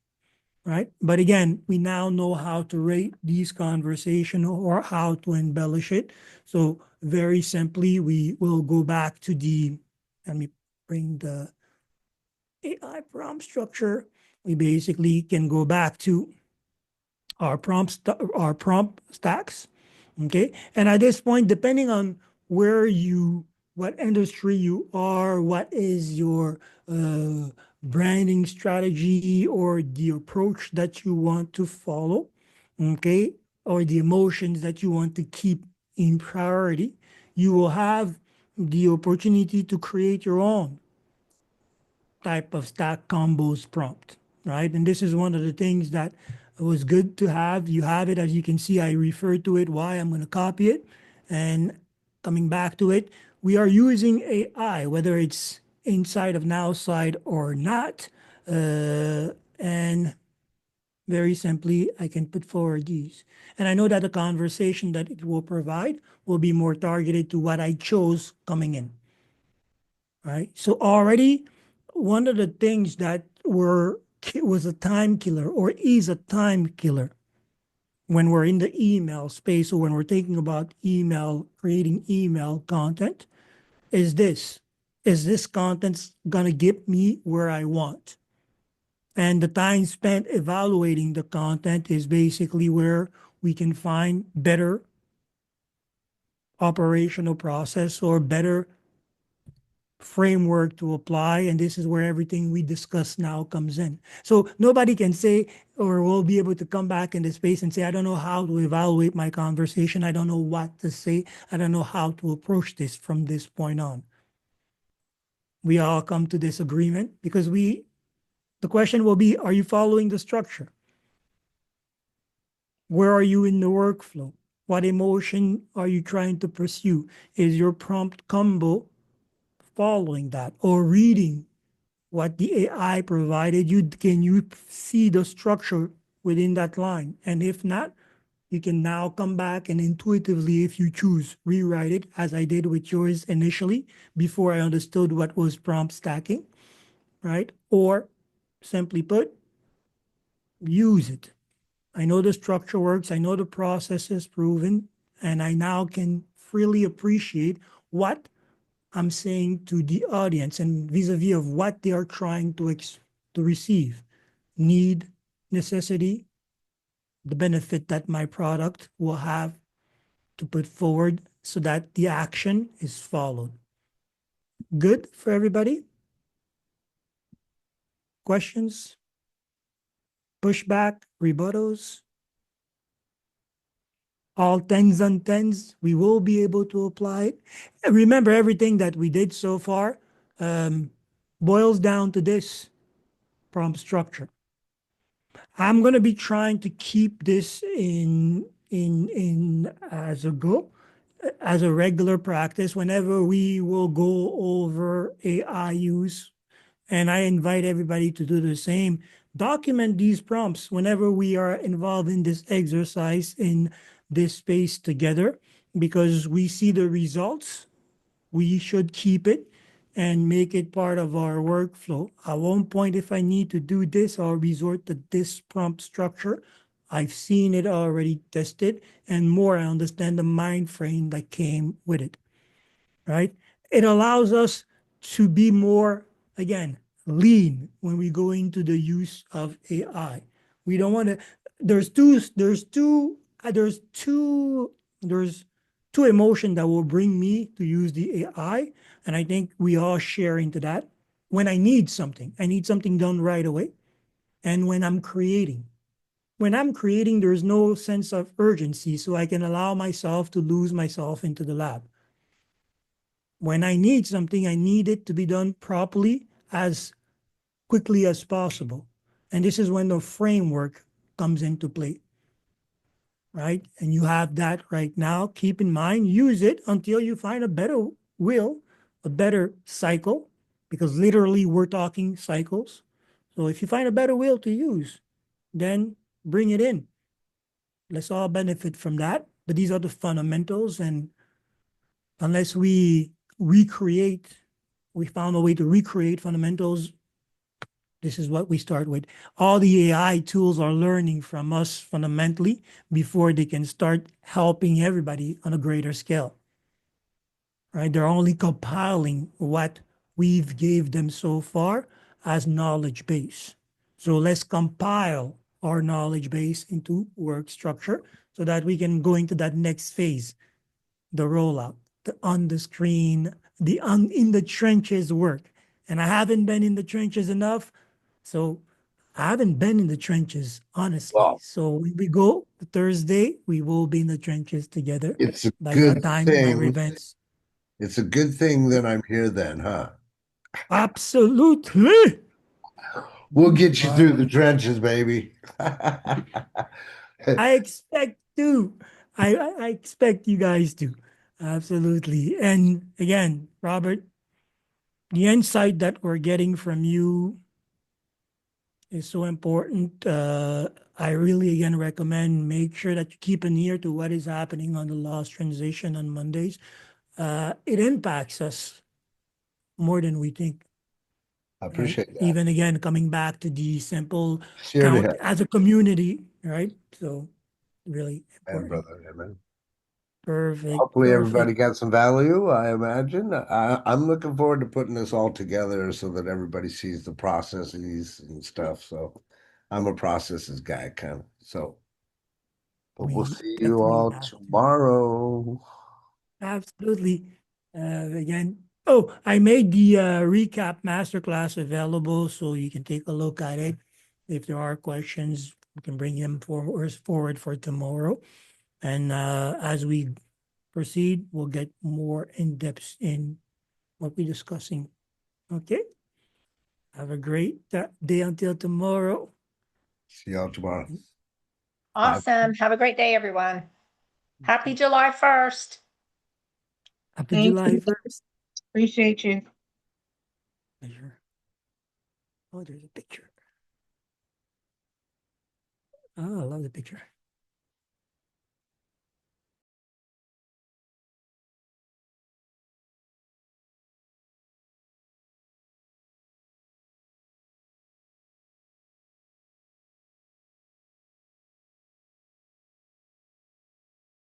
S1: right? But again, we now know how to rate these conversations or how to embellish it. So very simply, we will go back to let me bring the AI prompt structure. We basically can go back to our prompt stacks. Okay. And at this point, depending on what industry you are, what is your branding strategy or the approach that you want to follow, okay, or the emotions that you want to keep in priority, you will have the opportunity to create your own type of stack combos prompt, right? And this is one of the things that was good to have. You have it, as you can see, I refer to it, why I'm going to copy it. And coming back to it, we are using AI, whether it's inside of NowSide or not. And very simply, I can put forward these. And I know that the conversation that it will provide will be more targeted to what I chose coming in, right? So already one of the things that was a time killer or is a time killer when we're in the email space or when we're thinking about creating email content is this. Is this content going to get me where I want? And the time spent evaluating the content is basically where we can find better operational process or better framework to apply. And this is where everything we discuss now comes in. So nobody can say or will be able to come back in the space and say, I don't know how to evaluate my conversation. I don't know what to say. I don't know how to approach this from this point on. We all come to this agreement because the question will be, are you following the structure? Where are you in the workflow? What emotion are you trying to pursue? Is your prompt combo following that or reading what the AI provided you? Can you see the structure within that line? And if not, you can now come back and intuitively, if you choose, rewrite it as I did with yours initially before I understood what was prompt stacking, right? Or simply put, use it. I know the structure works. I know the process is proven, and I now can freely appreciate what I'm saying to the audience and vis-a-vis of what they are trying to receive, need, necessity, the benefit that my product will have to put forward so that the action is followed. Good for everybody? Questions? Pushback? Rebuttals? All tens on tens, we will be able to apply it. And remember, everything that we did so far boils down to this prompt structure. I'm going to be trying to keep this in as a regular practice whenever we will go over AI use. And I invite everybody to do the same. Document these prompts whenever we are involved in this exercise in this space together, because we see the results. We should keep it and make it part of our workflow. At one point, if I need to do this, I'll resort to this prompt structure. I've seen it already tested, and more, I understand the mind frame that came with it, right? It allows us to be more, again, lean when we go into the use of AI. We don't want to, there's to emotion that will bring me to use the AI. And I think we all share into that. When I need something done right away. And when I'm creating, there's no sense of urgency, so I can allow myself to lose myself into the lab. When I need something, I need it to be done properly as quickly as possible. And this is when the framework comes into play, right? And you have that right now. Keep in mind, use it until you find a better will, a better cycle, because literally we're talking cycles. So if you find a better will to use, then bring it in. Let's all benefit from that. But these are the fundamentals. And unless we found a way to recreate fundamentals, this is what we start with. All the AI tools are learning from us fundamentally before they can start helping everybody on a greater scale. Right? They're only compiling what we've gave them so far as knowledge base. So let's compile our knowledge base into work structure so that we can go into that next phase, the rollout, the on the screen, the in the trenches work. And I haven't been in the trenches enough. So I haven't been in the trenches, honestly.
S2: Well,
S1: So when we go Thursday, we will be in the trenches together.
S2: it's a
S1: By that
S2: good
S1: time, my
S2: thing.
S1: events.
S2: It's a good thing that I'm here then, huh?
S1: Absolutely.
S2: We'll get you
S1: But
S2: through the trenches, baby.
S1: I expect to. I expect you guys to. Absolutely. And again, Robert, the insight that we're getting from you is so important. I really again recommend make sure that you keep an ear to what is happening on the lost transition on Mondays. It impacts us more than we think.
S2: I
S1: Right?
S2: appreciate that.
S1: Even again, coming back to the simple
S2: Here to
S1: count
S2: help,
S1: as a community, right? So really
S2: man,
S1: important.
S2: brother. Amen.
S1: Perfect,
S2: Hopefully everybody
S1: perfect.
S2: got some value, I imagine. I'm looking forward to putting this all together so that everybody sees the processes and stuff. So I'm a processes guy, kind of. So, but we'll
S1: We
S2: see you
S1: definitely
S2: all
S1: have to.
S2: tomorrow.
S1: Absolutely. Again, oh, I made the recap masterclass available so you can take a look at it. If there are questions, we can bring them forward for tomorrow. And as we proceed, we'll get more in depth in what we're discussing. Okay. Have a great day until tomorrow.
S2: See y'all tomorrow. Bye.
S5: Awesome. Have a great day, everyone. Happy July 1st.
S1: Happy
S4: Thank
S1: July
S4: you.
S1: 1st.
S4: Appreciate you.
S1: Pleasure. Oh, there's a picture. Oh, I love the picture.